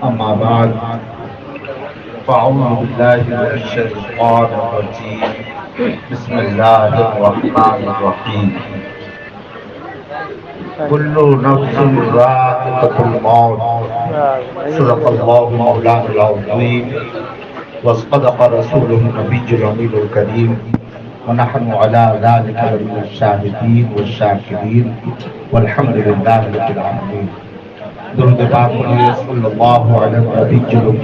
أما بعد فأعوذ بالله من الشيطان الرجيم بسم الله الرحمن الرحيم كل نفس ذائقة الموت صدق الله مولانا العظيم وصدق رسوله النبي الأمين الكريم ونحن على ذلك لمن الشاهدين والشاكرين والحمد لله رب العالمين. درود پاک پڑھیے صلی اللہ علیہ وسلم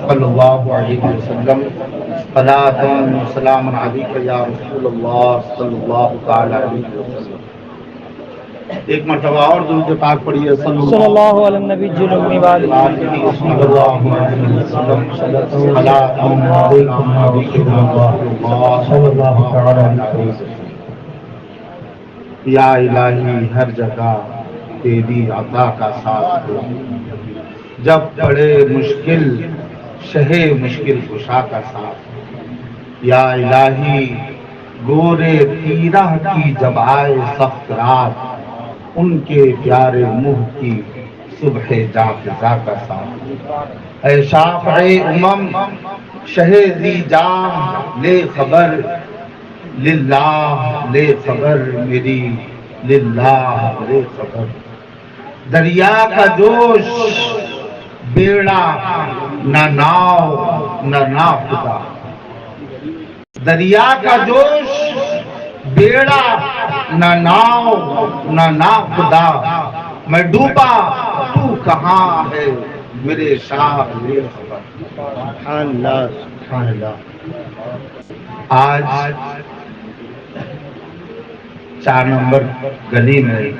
صلی اللہ علیہ وسلم صلاۃ و سلام علیک یا رسول اللہ صلی اللہ تعالی علیہ وسلم. ایک مرتبہ اور درود پاک پڑھیے صلی اللہ علیہ نبی صلی اللہ علیہ وسلم صلاۃ و سلام علیک یا رسول اللہ صلی اللہ تعالی علیہ وسلم. یا الہی ہر جگہ تیری عطا کا ساتھ ہو، جب پڑے مشکل شہے مشکل کشا کا ساتھ. یا الہی گورے تیرہ کی جب آئے سخت رات، ان کے پیارے منہ کی صبح جافزا کا ساتھ. اے شافع امم شہ ذی جام لے خبر، للہ لے خبر میری، للہ لے خبر. دریا کا جوش بیڑا نہ ناؤ نہ ناخدا، دریا کا جوش بیڑا نہ ناؤ نہ ناخدا. میں ڈوبا تو کہاں ہے میرے شاہ لے خبر. آج 4 نمبر گلی میں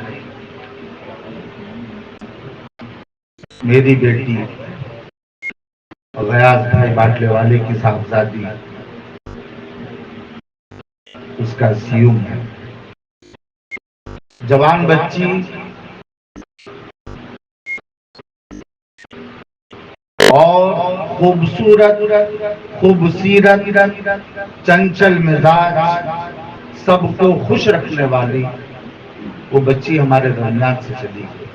میری بیٹی غیاث بھائی باٹلے والے کی صاحبزادی اس کا سیوم ہے. جوان بچی اور خوبصورت چنچل مزاج سب کو خوش رکھنے والی وہ بچی ہمارے درمیان سے چلی گئی.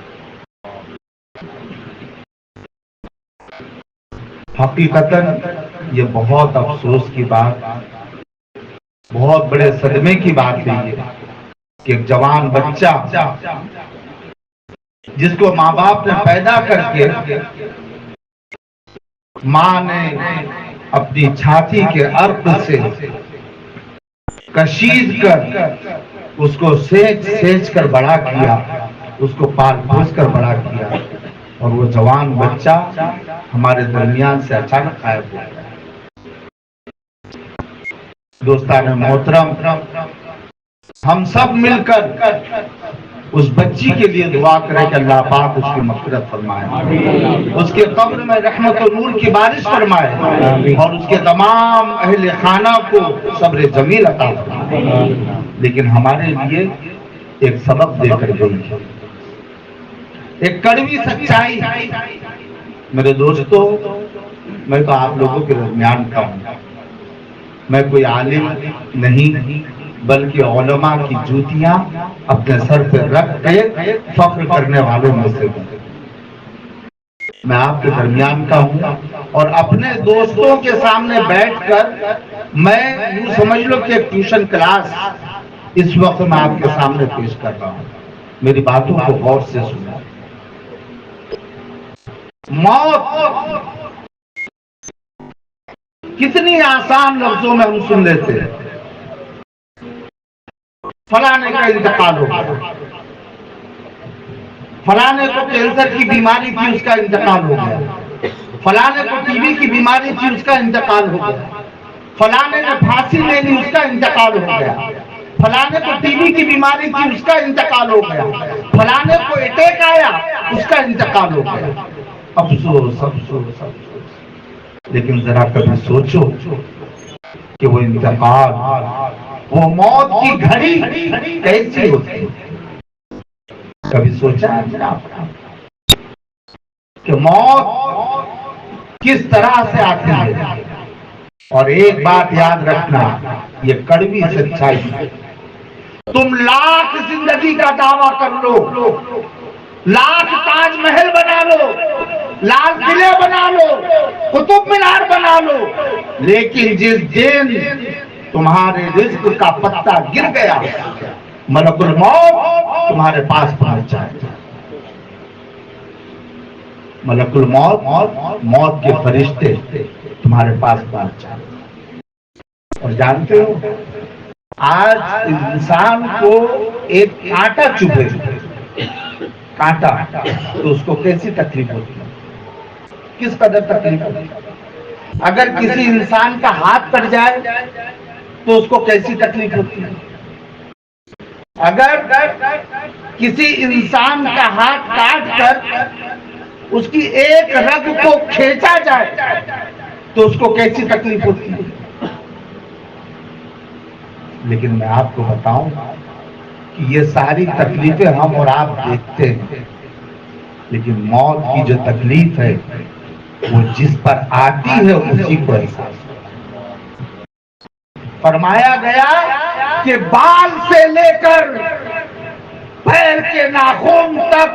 حقیقتاً یہ بہت افسوس کی بات، بہت بڑے صدمے کی بات ہے یہ کہ ایک جوان بچہ جس کو ماں باپ نے پیدا کر کے ماں نے اپنی چھاتی کے عرق سے کشید کر اس کو سینچ کر بڑا کیا، اس کو پال پوس کر بڑا کیا، اور وہ جوان بچہ ہمارے درمیان سے اچانک غائب ہو گیا. دوستان محترم، ہم سب مل کر اس بچی کے لیے دعا کریں کہ اللہ پاک اس کی مغفرت فرمائے، اس کے قبر میں رحمت و نور کی بارش فرمائے، اور اس کے تمام اہل خانہ کو صبر جمیل عطا فرمائے. لیکن ہمارے لیے ایک سبق دے کر گئی ہے، ایک کڑوی سچائی. میرے دوستو، میں تو آپ لوگوں کے درمیان کا ہوں، میں کوئی عالم نہیں بلکہ علماء کی جوتیاں اپنے سر پہ رکھ کے فخر کرنے والوں میں سے ہوں. میں آپ کے درمیان کا ہوں اور اپنے دوستوں کے سامنے بیٹھ کر میں یوں سمجھ لو کہ ایک ٹیوشن کلاس اس وقت میں آپ کے سامنے پیش کر رہا ہوں. میری باتوں کو غور سے سنیں. موت کتنی آسان لفظوں میں ہم سن لیتے ہیں. فلانے کا انتقال ہو گیا، فلانے کو کینسر کی بیماری تھی اس کا انتقال ہو گیا، فلانے کو ٹی بی کی بیماری تھی اس کا انتقال ہو گیا، فلانے نے پھانسی لے لی اس کا انتقال ہو گیا، فلانے کو ٹی بی کی بیماری تھی اس کا انتقال ہو گیا، فلانے کو اٹیک آیا اس کا انتقال ہو گیا. افسوس افسوس افسوس. لیکن ذرا کبھی سوچو کہ وہ انتقال، وہ موت کی گھڑی کیسی ہوتی ہے. کبھی سوچا ہے کہ موت کس طرح سے آتی ہے. اور ایک بات یاد رکھنا، یہ کڑوی سچائی ہے. تم لاکھ زندگی کا دعویٰ کر لو، لاکھ لال قلعے بنا لو، قطب مینار بنا لو، لیکن جس دن تمہارے رزق کا پتہ گر گیا، ملک الموت تمہارے پاس پہنچ جائے گا۔ ملک الموت، موت کے فرشتے تمہارے پاس پہنچ جائے گا۔ اور جانتے ہو آج انسان کو ایک کانٹا چبھے، کانٹا، تو اس کو کیسی تکلیف ہوتی ہے، کس قدر تکلیف ہوتی ہے۔ اگر کسی انسان کا ہاتھ کٹ جائے تو اس کو کیسی تکلیف ہوتی ہے۔ اگر کسی انسان کا ہاتھ کاٹ کر اس کی ایک رگ کو کھینچا جائے تو اس کو کیسی تکلیف ہوتی ہے۔ لیکن میں آپ کو بتاؤں کہ یہ ساری تکلیفیں ہم اور آپ دیکھتے ہیں، لیکن موت کی جو تکلیف ہے وہ جس پر آتی ہے اسی کو احساس ہوتا ہے۔ فرمایا گیا کہ بال سے لے کر پیر کے ناخن تک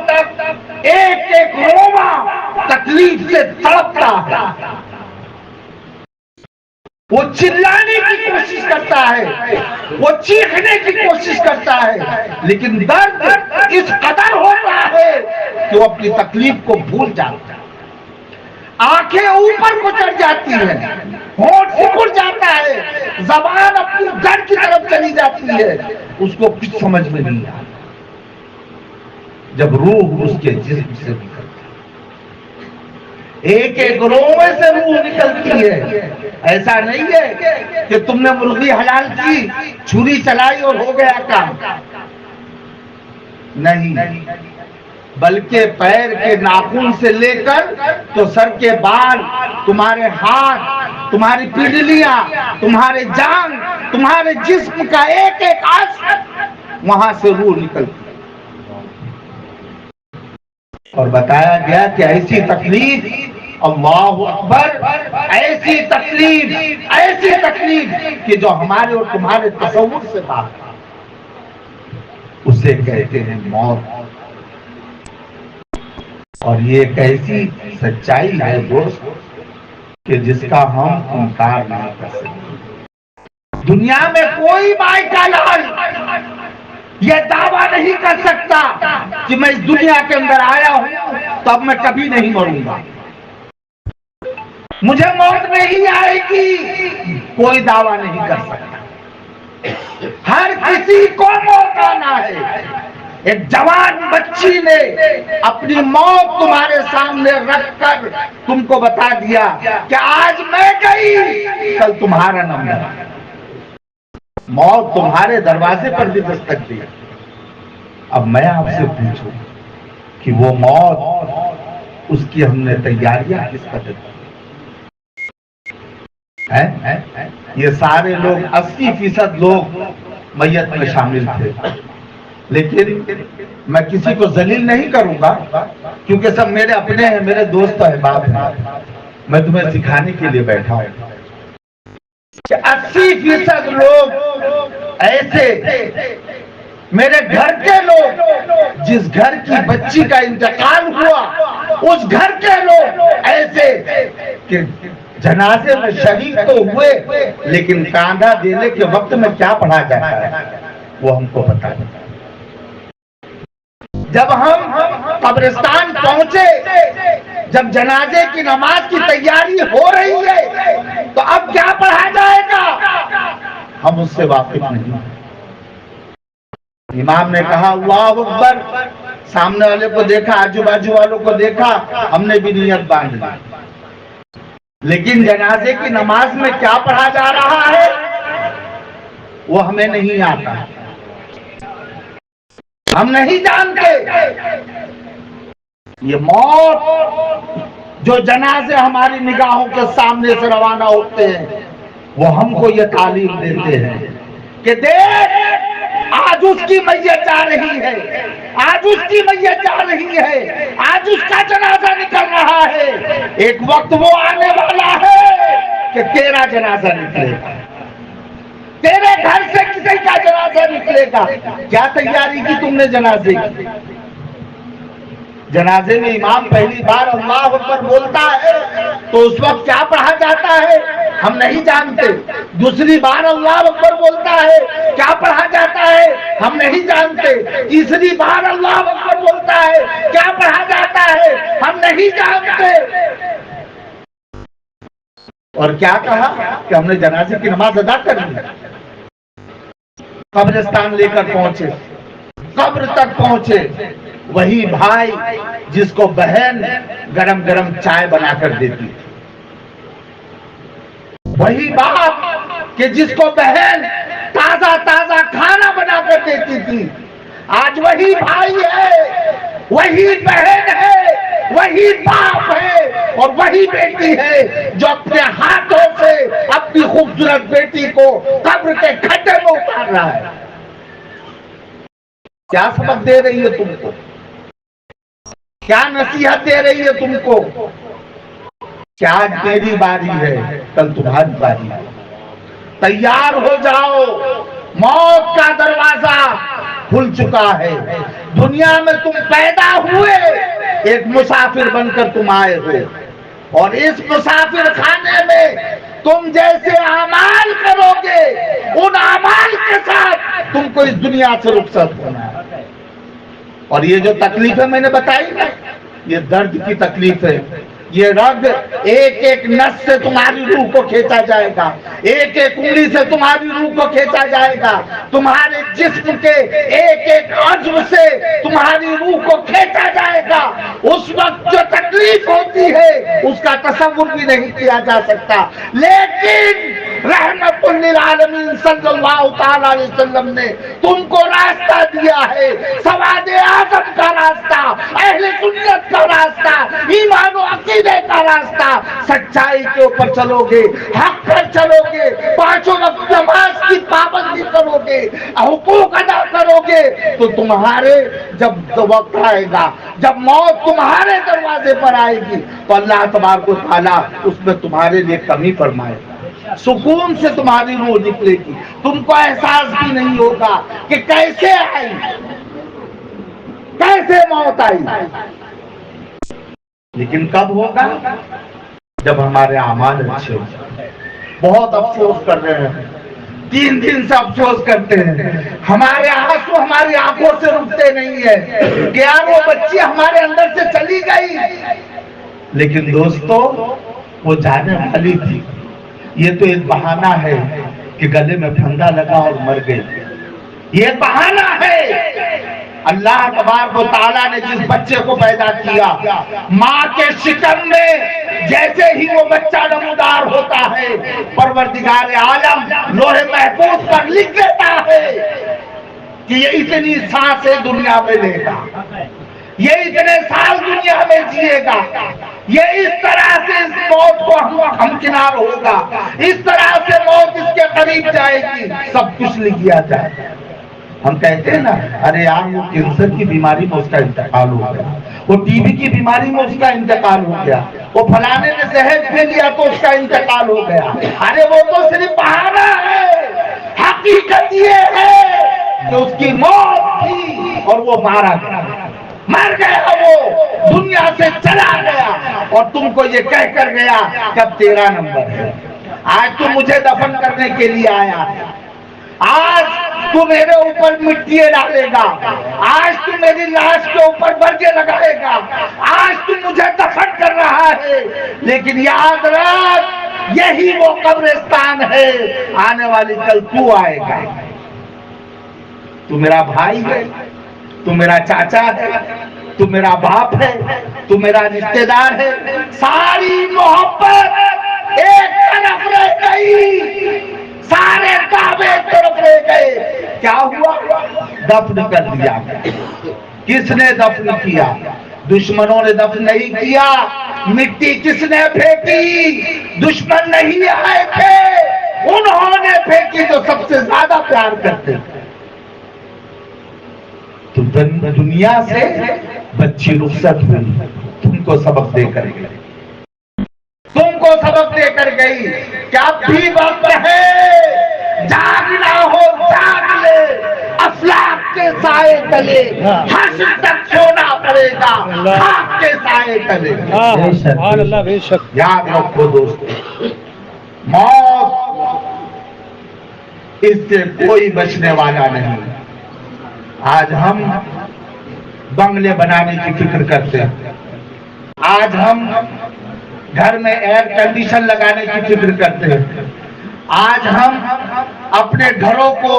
ایک ایک روما تکلیف سے تڑپتا ہے۔ وہ چلانے کی کوشش کرتا ہے، وہ چیخنے کی کوشش کرتا ہے، لیکن درد اس قدر ہوتا ہے کہ وہ اپنی تکلیف کو بھول جاتا ہے۔ آنکھیں اوپر کو چڑھ جاتی ہیں، ہونٹ سکڑ جاتا ہے، زبان اپنی جڑ کی طرف چلی جاتی ہے، اس کو کچھ سمجھ میں نہیں آتا۔ جب روح اس کے جسم سے نکلتی ہے، ایک ایک روئے سے روح نکلتی ہے۔ ایسا نہیں ہے کہ تم نے مرغی حلال کی، چھری چلائی اور ہو گیا کام، نہیں، بلکہ پیر کے ناخن سے لے کر تو سر کے بال، تمہارے ہاتھ، تمہاری پنڈلیاں، تمہارے جان، تمہارے جسم کا ایک ایک عضو، وہاں سے روح نکلتی۔ اور بتایا گیا کہ ایسی تکلیف، اللہ اکبر، ایسی تکلیف کہ جو ہمارے اور تمہارے تصور سے باہر ہے، اسے کہتے ہیں موت۔ اور یہ ایک ایسی سچائی ہے دوست کہ جس کا ہم انکار نہیں کر سکتے۔ دنیا میں کوئی مائی کا لال یہ دعویٰ نہیں کر سکتا کہ میں اس دنیا کے اندر آیا ہوں تو اب میں کبھی نہیں مروں گا، مجھے موت نہیں آئے گی، کوئی دعویٰ نہیں کر سکتا۔ ہر کسی کو موت آنا ہے۔ ایک جوان بچی نے اپنی موت تمہارے سامنے رکھ کر تم کو بتا دیا کہ آج میں گئی، کل تمہارا نمبر۔ موت تمہارے دروازے پر بھی دستک دی۔ اب میں آپ سے پوچھوں کہ وہ موت، اس کی ہم نے تیاریاں کس قدر کی؟ یہ سارے لوگ 80% لوگ میت میں شامل تھے، لیکن میں کسی کو ذلیل نہیں کروں گا کیونکہ سب میرے اپنے ہیں، میرے دوست احباب ہیں۔ میں تمہیں سکھانے کے لیے بیٹھا ہوں کہ 80% لوگ ایسے، میرے گھر کے لوگ، جس گھر کی بچی کا انتقال ہوا اس گھر کے لوگ ایسے کہ جنازے میں شریک تو ہوئے، لیکن کاندھا دینے کے وقت میں کیا پڑھا جاتا ہے وہ ہم کو پتا ہے۔ جب ہم قبرستان پہنچے، جب جنازے کی نماز کی تیاری ہو رہی ہے تو اب کیا پڑھا جائے گا ہم اس سے واقف نہیں ہیں۔ امام نے کہا اللہ اکبر، سامنے والے کو دیکھا، آجو باجو والوں کو دیکھا، ہم نے بھی نیت باندھ لی، لیکن جنازے کی نماز میں کیا پڑھا جا رہا ہے وہ ہمیں نہیں آتا، ہم نہیں جانتے۔ یہ موت جو جنازے ہماری نگاہوں کے سامنے سے روانہ ہوتے ہیں وہ ہم کو یہ تعلیم دیتے ہیں کہ دیکھ، آج اس کی میت جا رہی ہے، آج اس کی میت جا رہی ہے، آج اس کا جنازہ نکل رہا ہے، ایک وقت وہ آنے والا ہے کہ تیرا جنازہ نکلے گا، تیرے گھر سے کسی کا جنازہ نکلے گا۔ کیا تیاری کی تم نے جنازے کی؟ جنازے میں امام پہلی بار اللہ اکبر بولتا ہے تو اس وقت کیا پڑھا جاتا ہے ہم نہیں جانتے. دوسری بار اللہ اکبر بولتا ہے کیا پڑھا جاتا ہے ہم نہیں جانتے. تیسری بار اللہ اکبر بولتا ہے کیا پڑھا جاتا ہے ہم نہیں جانتے. اور کیا کہا کہ ہم نے جنازے کی نماز ادا کر لی. قبرستان لے کر پہنچے, قبر تک پہنچے, وہی بھائی جس کو بہن گرم گرم چائے بنا کر دیتی تھی, وہی باپ کہ جس کو بہن تازہ تازہ کھانا بنا کر دیتی تھی, آج وہی بھائی ہے, وہی بہن ہے, وہی باپ ہے اور وہی بیٹی ہے جو اپنے ہاتھوں سے اپنی خوبصورت بیٹی کو قبر کے کھڈے میں اتار رہا ہے. کیا سبق دے رہی ہے تم کو, کیا نصیحت دے رہی ہے تم کو کہ آج میری باری ہے کل تمہاری باری ہے, تیار ہو جاؤ, موت کا دروازہ کھل چکا ہے. دنیا میں تم پیدا ہوئے ایک مسافر بن کر تم آئے ہو, اور اس مسافر خانے میں تم جیسے اعمال کرو گے ان اعمال کے ساتھ تم کو اس دنیا سے رخصت ہونا ہے. اور یہ جو تکلیفیں میں نے بتائی نا, یہ درد کی تکلیف ہے. یہ رگ ایک ایک نس سے تمہاری روح کو کھینچا جائے گا, ایک ایک انگلی سے تمہاری روح کو کھینچا جائے گا, تمہارے جسم کے ایک ایک عضو سے تمہاری روح کو کھینچا جائے گا. اس وقت جو تکلیف ہوتی ہے اس کا تصور بھی نہیں کیا جا سکتا. لیکن رحمت للعالمین صلی اللہ تعالی علیہ وسلم نے تم کو راستہ دیا ہے, سواد اعظم کا راستہ, اہل سنت کا راستہ, ایمان و عقیدے کا راستہ. سچائی کے اوپر چلو گے, حق پر چلو گے, پانچوں وقت نماز کی پابندی کرو گے, حقوق ادا کرو گے, تو تمہارے جب وقت آئے گا, جب موت تمہارے دروازے پر آئے گی تو اللہ تبارک و تعالیٰ اس میں تمہارے لیے کمی فرمائے گا, سکون سے تمہاری روح نکلے گی. تم کو احساس بھی نہیں ہوگا کہ کیسے آئی, کیسے موت آئی. لیکن کب ہوگا جب ہمارے اعمال اچھے ہوں. بہت افسوس کر رہے ہیں, 3 دن سے افسوس کرتے ہیں, ہمارے آنسو ہماری آنکھوں سے رکتے نہیں ہے کہ یار وہ بچی ہمارے اندر سے چلی گئی. لیکن دوستو وہ جانے والی تھی, یہ تو ایک بہانہ ہے کہ گلے میں پھندا لگا اور مر گئی. یہ بہانہ ہے. اللہ تبارک و تعالیٰ نے جس بچے کو پیدا کیا, ماں کے شکم میں جیسے ہی وہ بچہ نمودار ہوتا ہے, پروردگار عالم لوح محفوظ پر لکھ دیتا ہے کہ یہ اتنی سانسیں دنیا میں لے گا, یہ اتنے سال دنیا میں جیے گا, یہ اس طرح سے اس موت کو ہمکنار ہوگا, اس طرح سے موت اس کے قریب جائے گی, سب کچھ لکھ دیا جائے. ہم کہتے ہیں نا, ارے یار وہ کینسر کی بیماری میں اس کا انتقال ہو گیا, وہ ٹی بی کی بیماری میں اس کا انتقال ہو گیا, وہ فلانے نے زہر پی لیا تو اس کا انتقال ہو گیا. ارے وہ تو صرف بہانہ ہے, حقیقت یہ ہے کہ اس کی موت تھی اور وہ مارا گیا, مر گیا, وہ دنیا سے چلا گیا, اور تم کو یہ کہہ کر گیا کہ اب 13 نمبر ہے. آج تو مجھے دفن کرنے کے لیے آیا ہے, آج تو میرے اوپر مٹی ڈالے گا, آج تو میری لاش کے اوپر برگے لگائے گا, آج تو مجھے دفن کر رہا ہے. لیکن یاد رکھ یہی وہ قبرستان ہے, آنے والی کل تو آئے گا. تو میرا بھائی ہے, تو میرا چاچا ہے, تو میرا باپ ہے, تو میرا رشتہ دار ہے, ساری محبت ایک طرف رہ گئی, سارے کعبے ایک طرف رہ گئے. کیا ہوا؟ دفن کر دیا. کس نے دفن کیا؟ دشمنوں نے دفن نہیں کیا. مٹی کس نے پھینکی؟ دشمن نہیں آئے تھے, انہوں نے پھینکی جو سب سے زیادہ پیار کرتے تھے. تو دنیا سے بچی رخصت ہوئی, تم کو سبق دے کر گئی, تم کو سبق دے کر گئی کہ اب بھی وقت ہے, جاگنا ہو جاگ لے، افلاک کے سائے تلے حشر تک سونا پڑے گا، خاک کے سائے تلے۔ سبحان اللہ، بے شک۔ یاد رکھو دوستو، موت اس سے کوئی بچنے والا نہیں۔ آج ہم بنگلے بنانے کی فکر کرتے ہیں، آج ہم گھر میں ایئر کنڈیشن لگانے کی فکر کرتے ہیں، آج ہم اپنے گھروں کو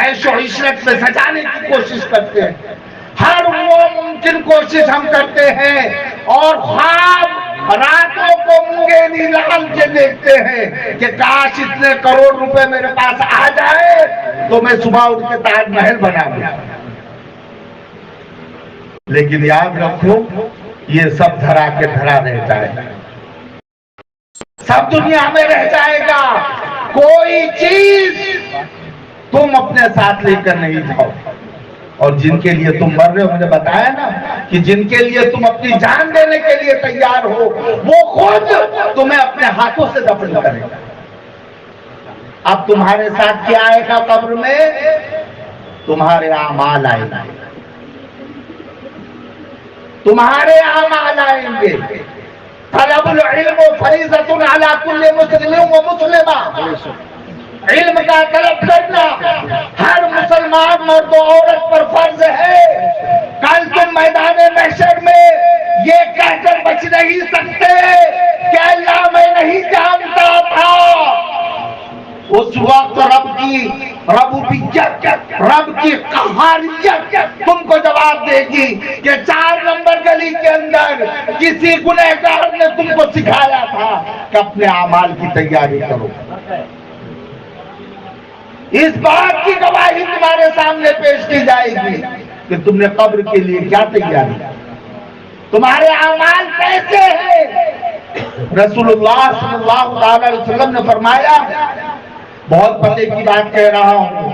عیش و عشرت سے سجانے کی کوشش کرتے ہیں، ہر وہ ممکن کوشش ہم کرتے ہیں، اور خواب راتوں کو منگے لال کے دیکھتے ہیں کہ کاش اتنے کروڑ روپے میرے پاس آ جائے تو میں صبح اٹھ کے تاج محل بنا دوں۔ لیکن یاد رکھو، یہ سب دھرا کے دھرا رہ جائے گا، سب دنیا میں رہ جائے گا، کوئی چیز تم اپنے ساتھ لے کر نہیں جاؤ۔ اور جن کے لیے تم مر رہے ہو، مجھے بتایا نا کہ جن کے لیے تم اپنی جان دینے کے لیے تیار ہو، وہ خود تمہیں اپنے ہاتھوں سے دفن کرے گا۔ اب تمہارے ساتھ کیا آئے گا قبر میں؟ تمہارے اعمال آئیں گے، تمہارے اعمال آئیں گے۔ طلب العلم فریضۃ علی کل مسلم و مسلمہ، علم کا طلب کرنا ہر مسلمان مرد و عورت پر فرض ہے۔ کل تم میدان محشر میں یہ کہہ کر بچ نہیں سکتے کہ اللہ میں نہیں جانتا تھا۔ اس وقت رب کی ربوبیت، رب کی قہاریت تم کو جواب دے گی کہ 4 نمبر گلی کے اندر کسی گنہگار نے تم کو سکھایا تھا کہ اپنے اعمال کی تیاری کرو۔ اس بات کی گواہی تمہارے سامنے پیش کی جائے گی کہ تم نے قبر کے لیے کیا تیاری، تمہارے اعمال کیسے ہیں۔ رسول اللہ صلی اللہ علیہ وسلم نے فرمایا، بہت پتے کی بات کہہ رہا ہوں،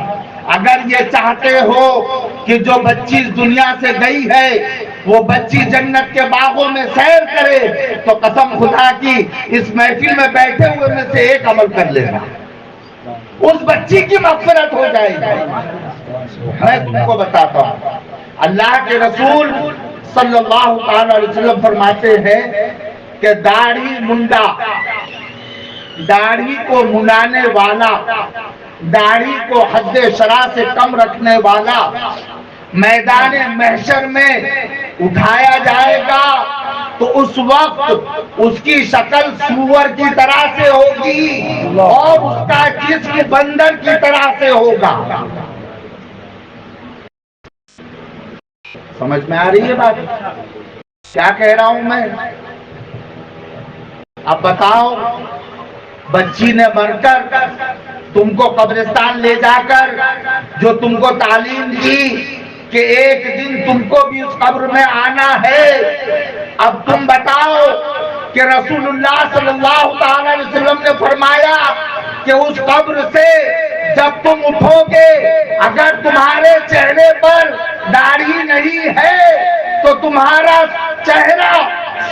اگر یہ چاہتے ہو کہ جو بچی اس دنیا سے گئی ہے وہ بچی جنت کے باغوں میں سیر کرے، تو قسم خدا کی اس محفل میں بیٹھے ہوئے میں سے ایک عمل کر لینا، اس بچی کی مغفرت ہو جائے گی۔ میں تم کو بتاتا ہوں، اللہ کے رسول صلی اللہ علیہ وسلم فرماتے ہیں کہ داڑھی منڈا، داڑھی کو منڈانے والا، داڑھی کو حد شرع سے کم رکھنے والا میدان محشر میں اٹھایا جائے گا تو اس وقت اس کی شکل سور کی طرح سے ہوگی اور اس کا جسم بندر کی طرح سے ہوگا۔ سمجھ میں آ رہی ہے بات کیا کہہ رہا ہوں میں؟ اب بتاؤ، بچی نے مر کر تم کو قبرستان لے جا کر جو تم کو تعلیم دی کہ ایک دن تم کو بھی اس قبر میں آنا ہے، اب تم بتاؤ کہ رسول اللہ صلی اللہ علیہ وسلم نے فرمایا کہ اس قبر سے جب تم اٹھو گے، اگر تمہارے چہرے پر داڑھی نہیں ہے تو تمہارا چہرہ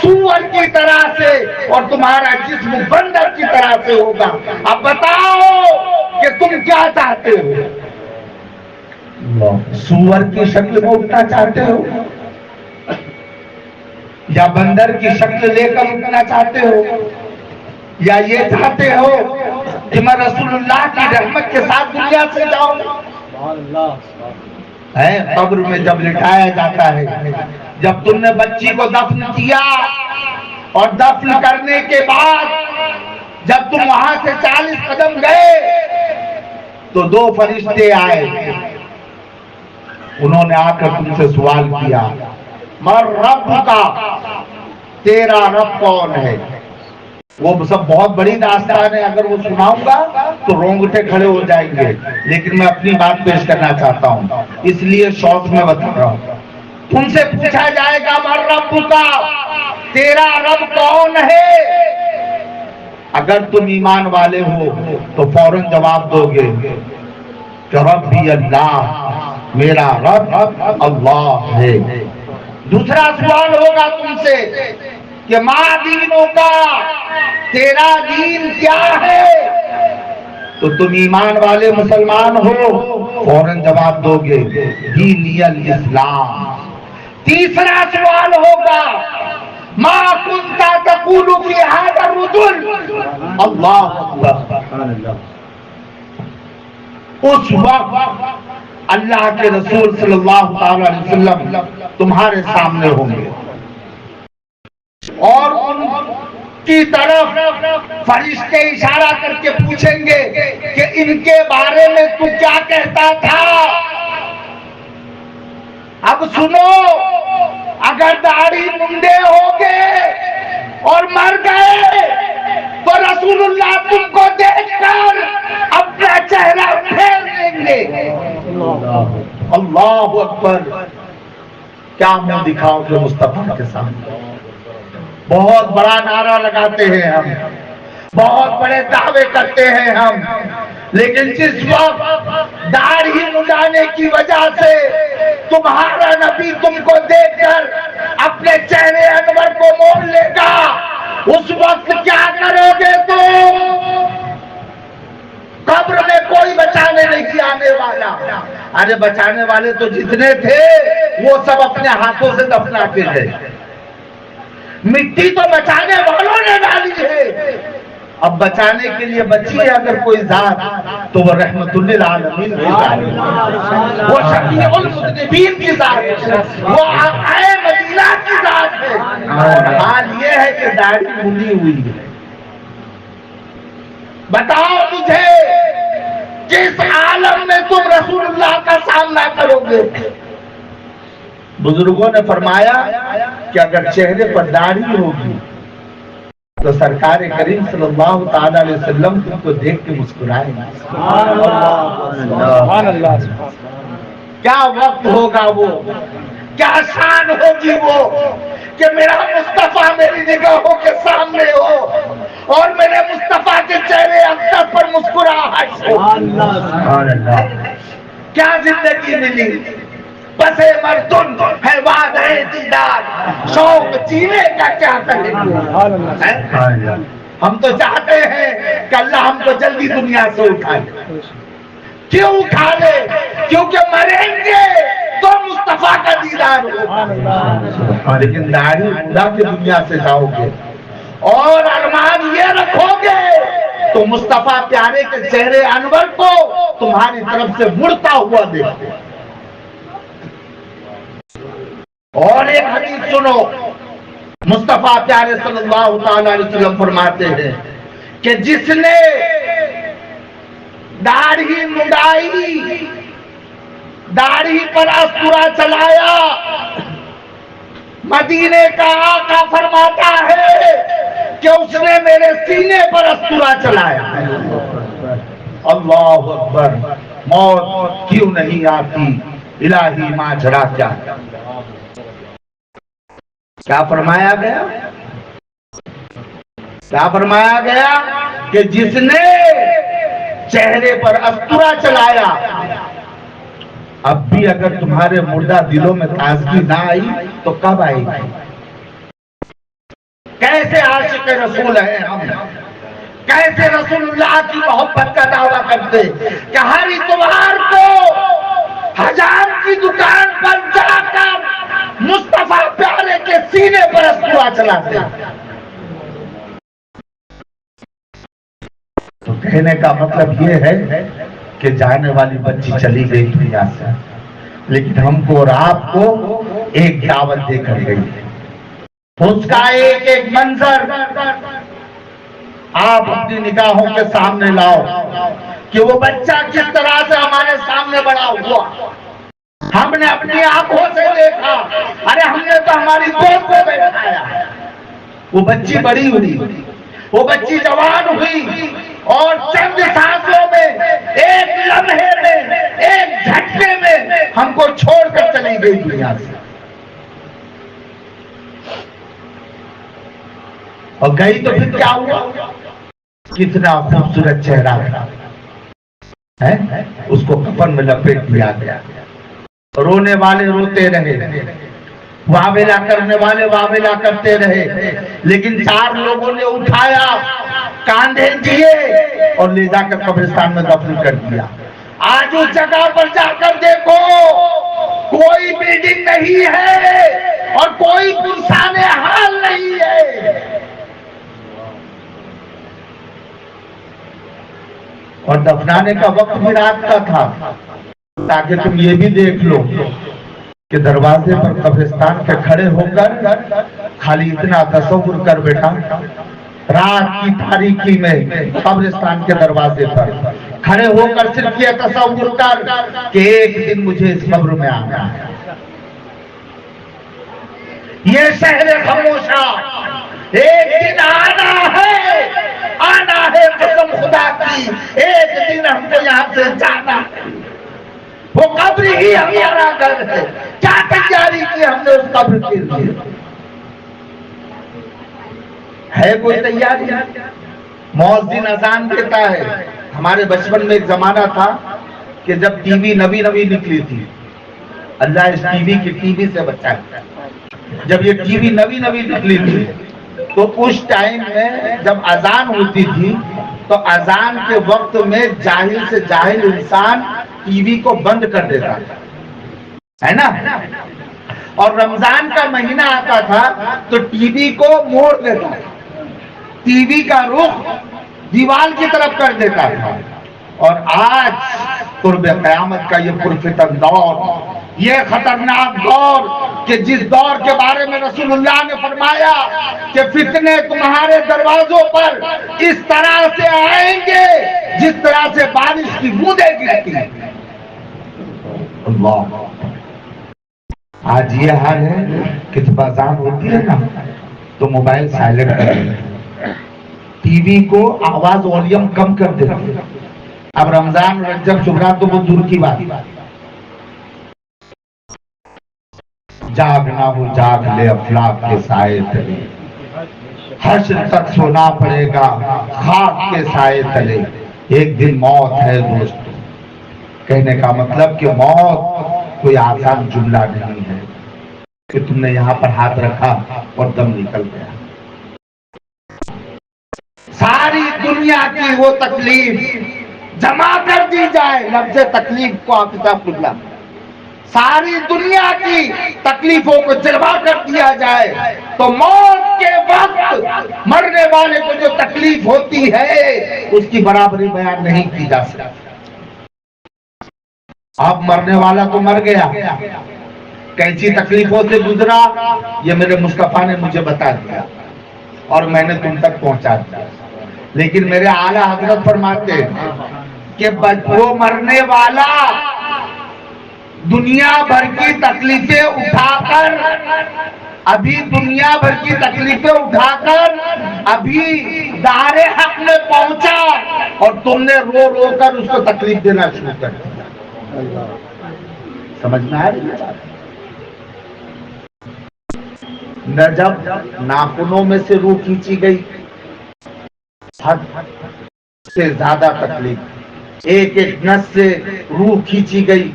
سور کی طرح سے اور تمہارا جسم بندر کی طرح سے ہوگا۔ اب بتاؤ کہ تم کیا چاہتے ہو؟ سور کی شکل میں اٹھنا چاہتے ہو یا بندر کی شکل لے کر اٹھنا چاہتے ہو، یا یہ چاہتے ہو کہ میں رسول اللہ کی رحمت کے ساتھ دنیا سے جاؤں؟ قبر میں جب لٹایا جاتا ہے، جب تم نے بچی کو دفن کیا اور دفن کرنے کے بعد جب تم وہاں سے 40 قدم گئے تو 2 فرشتے آئے، انہوں نے آ کر تم سے سوال کیا، مر رب کا، تیرا رب کون ہے؟ وہ سب بہت بڑی داستان ہے، اگر وہ سناؤں گا تو رونگٹے کھڑے ہو جائیں گے، لیکن میں اپنی بات پیش کرنا چاہتا ہوں، اس لیے شوق میں بتا رہا ہوں۔ تم سے پوچھا جائے گا، مر رب کا، تیرا رب کون ہے؟ اگر تم ایمان والے ہو تو فوراً جواب دو گے کہ ربی اللہ، میرا رب اللہ ہے۔ دوسرا سوال ہوگا تم سے کہ ما دینوں کا، تیرا دین کیا ہے؟ تو تم ایمان والے مسلمان ہو، فوراً جواب دو گے دینی الاسلام۔ تیسرا سوال ہوگا ما کنت تقول فی ھذا الرجل، اللہ اکبر۔ اس وقت اللہ کے رسول صلی اللہ علیہ وسلم تمہارے سامنے ہوں گے اور ان کی طرف فرشتے اشارہ کر کے پوچھیں گے کہ ان کے بارے میں تو کیا کہتا تھا۔ اب سنو، اگر داڑھی منڈے ہو گئے اور مر گئے تو رسول اللہ تم کو دیکھ کر اپنا چہرہ پھیر دیں گے۔ اللہ اکبر۔ کیا منہ دکھاؤ گے مصطفیٰ کے سامنے؟ بہت بڑا نعرہ لگاتے ہیں ہم، بہت بڑے دعوے کرتے ہیں ہم، لیکن جس وقت داڑھی منڈانے کی وجہ سے تمہارا نبی تم کو دیکھ کر اپنے چہرے انور کو موڑ لے گا، اس وقت کیا کرو گے تم؟ قبر میں کوئی بچانے نہیں آنے والا۔ ارے بچانے والے تو جتنے تھے وہ سب اپنے ہاتھوں سے دفنا کے گئے، مٹی تو بچانے والوں نے ڈالی ہے، اب بچانے کے لیے بچی ہے اگر کوئی ذات تو وہ رحمت للعالمین کی ذات ہے، وہ شفیع المذنبین کی ذات ہے، وہ آقائے مدینہ کی ذات ہے۔ اور حال یہ ہے کہ داڑھی منڈی ہوئی ہے۔ بتاؤ مجھے کس عالم میں تم رسول اللہ کا سامنا کرو گے؟ بزرگوں نے فرمایا کہ اگر چہرے پر داڑھی ہوگی تو سرکار کریم صلی اللہ تعالی علیہ وسلم تم کو دیکھ کے مسکرائیں گے۔ سبحان اللہ۔ کیا وقت ہوگا وہ، کیا شان ہوگی وہ کہ میرا مصطفیٰ میری نگاہوں کے سامنے ہو اور میرے مصطفیٰ کے چہرے اکثر پر مسکراہٹ ہو۔ کیا زندگی ملی، بس مردن ہے وعدہ دیدار، شوق جینے کا کیا کرے۔ ہم تو چاہتے ہیں کہ اللہ ہم کو جلدی دنیا سے اٹھائے۔ کیوں اٹھا لے؟ کیونکہ مریں گے تو مصطفیٰ کا دیدار ہو، لیکن داڑھی منڈا کے دنیا سے جاؤ گے اور ارمان یہ رکھو گے تو مصطفیٰ پیارے کے چہرے انور کو تمہاری طرف سے مڑتا ہوا دیکھو۔ اور ایک حدیث سنو، مصطفیٰ پیارے صلی اللہ تعالی علیہ وسلم فرماتے ہیں کہ جس نے داڑھی منڈائی، داڑھی پر استورا چلایا، مدینے کا آقا فرماتا ہے کہ اس نے میرے سینے پر استورا چلایا۔ اللہ اکبر۔ موت کیوں نہیں آتی، الہی ماجرا کیا؟ کیا فرمایا گیا؟ کیا فرمایا گیا کہ جس نے چہرے پر استورا چلایا، اب بھی اگر تمہارے مردہ دلوں میں تازگی نہ آئی تو کب آئے گی؟ کیسے عاشق رسول ہیں ہم، کیسے رسول اللہ کی محبت کا دعویٰ کرتے کہ ہر اتوار کو حجام کی دکان پر جا کر مصطفیٰ پیارے کے سینے پر استورا چلاتے۔ تو کہنے کا مطلب یہ ہے کہ جانے والی بچی چلی گئی دنیا سے، لیکن ہم کو اور آپ کو ایک دعوت دے کر گئی، اس کا ایک ایک منظر آپ اپنی نگاہوں کے سامنے لاؤ کہ وہ بچہ کس طرح سے ہمارے سامنے بڑا ہوا، ہم نے اپنی آنکھوں سے دیکھا، ارے ہم نے تو ہماری گود میں بیٹھایا، وہ بچی بڑی ہوئی، وہ بچی جوان ہوئی اور چند سانسوں میں، ایک لمحے میں، ایک جھٹکے میں ہم کو چھوڑ کر چلی گئی دنیا سے۔ اور گئی تو پھر کیا ہوا؟ کتنا خوبصورت چہرہ ہے، اس کو کفن میں لپیٹ دیا گیا، رونے والے روتے رہے، واویلا کرنے والے واویلا کرتے رہے، لیکن 4 لوگوں نے اٹھایا، کاندھے دیے اور لے جا کر قبرستان میں دفن کر دیا۔ آج اس جگہ پر جا کر دیکھو، کوئی بلڈنگ نہیں ہے اور کوئی پرسان حال نہیں ہے، اور دفنانے کا وقت بھی رات کا تھا، تاکہ تم یہ بھی دیکھ لو کہ دروازے پر قبرستان پہ کھڑے ہو کر خالی اتنا تصور کر بیٹا، رات کی تاریکی میں قبرستان کے دروازے پر کھڑے ہو کر صرف یہ تصور کر کہ ایک دن مجھے اس قبر میں آنا ہے۔ یہ شہر خاموشا ایک دن آنا ہے قسم خدا کی، ایک دن ہم کو یہاں سے جانا ہے، وہ قبر ہی ہمارا گھر ہے۔ کیا تیاری کی ہم نے اس قبر کے لیے؟ ہے کوئی تیاری؟ مؤذن اذان دیتا ہے۔ ہمارے بچپن میں ایک زمانہ تھا کہ جب ٹی وی نوی نکلی تھی، اللہ اس ٹی وی کی ٹی وی سے بچائے، جب یہ ٹی وی نوی نکلی تھی تو اس ٹائم میں جب اذان ہوتی تھی تو اذان کے وقت میں جاہل سے جاہل انسان ٹی وی کو بند کر دیتا تھا، ہے نا؟ اور رمضان کا مہینہ آتا تھا تو ٹی وی کو موڑ دیتا تھا، ٹی وی کا رخ دیوار کی طرف کر دیتا تھا۔ اور آج قرب قیامت کا یہ پرفتن دور، یہ خطرناک دور کہ جس دور کے بارے میں رسول اللہ نے فرمایا کہ فتنے تمہارے دروازوں پر اس طرح سے آئیں گے جس طرح سے بارش کی بوندیں گرتی ہیں۔ اللہ، آج یہ حال ہے کہ جب اذان ہوتی ہے نا تو موبائل سائلنٹ کر دیتے، ٹی وی کو آواز والیوم کم کر دیتے۔ اب رمضان رجب شکرا تو وہ دور کی بات، جاگنا ہو جاگ لے افلاک کے سائے تلے، حشر تک سونا پڑے گا خاک کے سائے تلے، ایک دن موت ہے دوست۔ کہنے کا مطلب کہ موت کوئی آسان جملہ نہیں ہے کہ تم نے یہاں پر ہاتھ رکھا اور دم نکل گیا۔ ساری دنیا کی وہ تکلیف جمع کر دی جائے، لفظ تکلیف کو حافظ اللہ، ساری دنیا کی تکلیفوں کو جمع کر دیا جائے تو موت کے وقت مرنے والے کو جو تکلیف ہوتی ہے اس کی برابری بیان نہیں کی جا سکتی۔ اب مرنے والا تو مر گیا، کیسی تکلیفوں سے گزرا یہ میرے مصطفیٰ نے مجھے بتا دیا اور میں نے تم تک پہنچا دیا، لیکن میرے اعلیٰ حضرت فرماتے ہیں کہ وہ مرنے والا دنیا بھر کی تکلیفیں اٹھا کر ابھی دار حق میں پہنچا اور تم نے رو رو کر اس کو تکلیف دینا شروع کر دیا۔ سمجھنا ہے نہ؟ جب ناخنوں میں سے روح کھینچی گئی، حد سے زیادہ تکلیف، ایک ایک نس سے روح کھینچی گئی،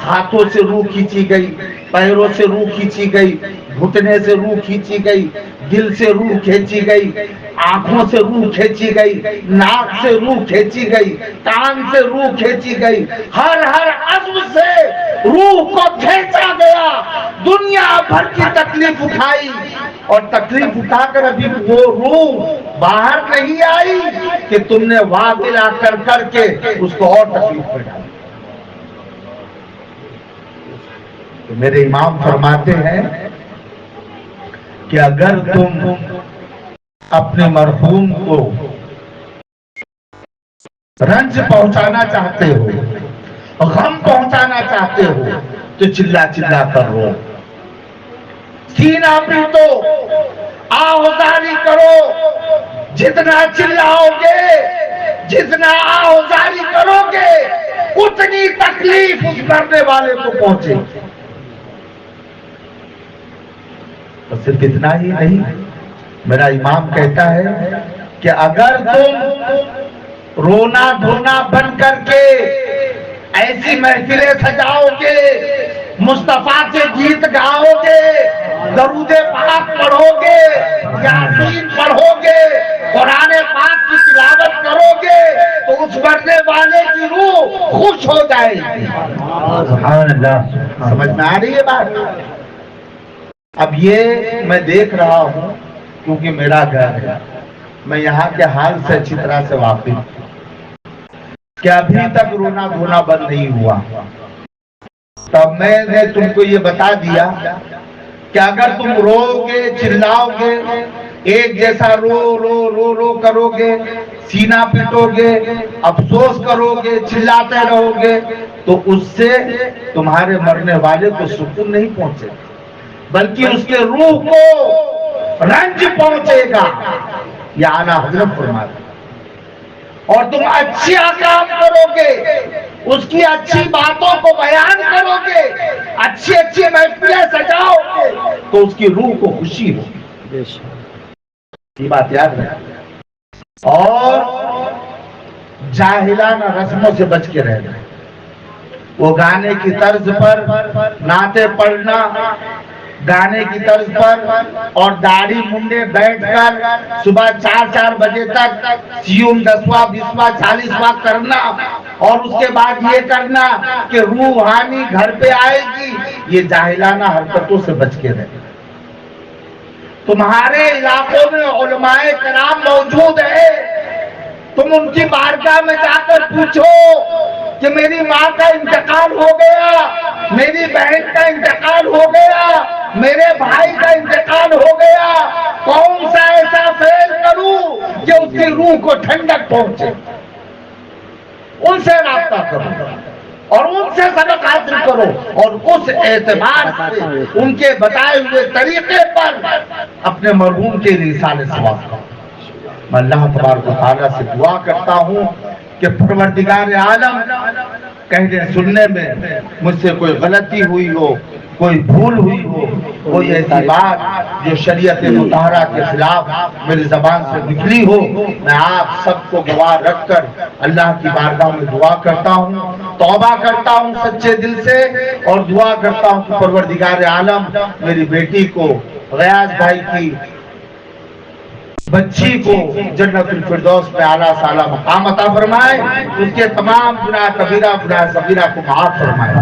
ہاتھوں سے روح کھینچی گئی، پیروں سے روح کھینچی گئی، گھٹنے سے روح کھینچی گئی، دل سے روح کھینچی گئی، آنکھوں سے روح کھینچی گئی، ناک سے روح کھینچی گئی، کان سے روح کھینچی گئی، ہر عضو سے روح کو کھینچا گیا، دنیا بھر کی تکلیف اٹھائی اور تکلیف اٹھا کر ابھی وہ روح باہر نہیں آئی کہ تم نے واقعہ کر کر کے اس کو اور تکلیف میں ڈالا۔ تو میرے امام فرماتے ہیں کہ اگر تم اپنے مرحوم کو رنج پہنچانا چاہتے ہو، غم پہنچانا چاہتے ہو تو چلا چلا کر رو، سینہ پیٹو، آہوزاری کرو، جتنا چلاؤ گے، جتنا آہوزاری کرو گے اتنی تکلیف اس مرنے والے کو پہنچے گی۔ اور صرف اتنا ہی نہیں، میرا امام کہتا ہے کہ اگر تم رونا دھونا بن کر کے ایسی محفلیں سجاؤ گے، مصطفیٰ کے گیت گاؤ گے، درود پاک پڑھو گے، یاسین پڑھو گے، قرآن پاک کی تلاوت کرو گے تو اس مرنے والے کی روح خوش ہو جائے گی۔ سبحان اللہ۔ سمجھ میں آ رہی ہے بات؟ اب یہ میں دیکھ رہا ہوں کیونکہ میرا گھر ہے، میں یہاں کے حال سے اچھی طرح سے واقف ہوں کہ ابھی تک رونا دھونا بند نہیں ہوا۔ تب میں نے تم کو یہ بتا دیا کہ اگر تم رو گے، چلاؤ گے، ایک جیسا رو رو رو رو کرو گے، سینہ پیٹو گے، افسوس کرو گے، چلاتے رہو گے تو اس سے تمہارے مرنے والے کو سکون نہیں پہنچے گا بلکہ اس کے روح کو رنج پہنچے گا۔ یہ اعلیٰ حضرت فرماتے ہیں۔ اور تم اچھا کام کرو گے، اس کی اچھی باتوں کو بیان کرو گے، اچھی اچھی محفلیں سجاؤ گے تو اس کی روح کو خوشی ہوگی۔ یہ بات یاد رکھیں اور جاہلانہ رسموں سے بچ کے رہنا۔ وہ گانے کی طرز پر نعتیں پڑھنا، گانے کی طرز پر اور داڑھی منڈے بیٹھ کر صبح 4 بجے تک سیوم 10واں 20واں 40واں کرنا اور اس کے بعد یہ کرنا کہ روحانی گھر پہ آئے گی، یہ جاہلانہ حرکتوں سے بچ کے رہنا۔ تمہارے علاقوں میں علماء کرام موجود ہیں، تم ان کی بارگاہ میں جا کر پوچھو کہ میری ماں کا انتقال ہو گیا، میری بہن کا انتقال ہو گیا، میرے بھائی کا انتقال ہو گیا، کون سا ایسا فعل کروں کہ اس کی روح کو ٹھنڈک پہنچے؟ ان سے رابطہ کرو اور ان سے سبق حاصل کرو اور اس اعتبار سے ان کے بتائے ہوئے طریقے پر اپنے مرحوم کے رسالے ثواب کرو۔ میں اللہ تبارک و تعالیٰ سے دعا کرتا ہوں کہ پروردگار عالم کہنے سننے میں مجھ سے کوئی غلطی ہوئی ہو، کوئی بھول ہوئی ہو، کوئی ایسی بات جو شریعت مطہرہ کے خلاف میری زبان سے نکلی ہو، میں آپ سب کو گواہ رکھ کر اللہ کی بارگاہ میں دعا کرتا ہوں، توبہ کرتا ہوں سچے دل سے اور دعا کرتا ہوں کہ پروردگار عالم میری بیٹی کو، غیاث بھائی کی بچی کو جنت الفردوس میں اعلیٰ سالا مقام عطا فرمائے، اس کے تمام گناہ کبیرہ گناہ صغیرہ کو معاف فرمائے۔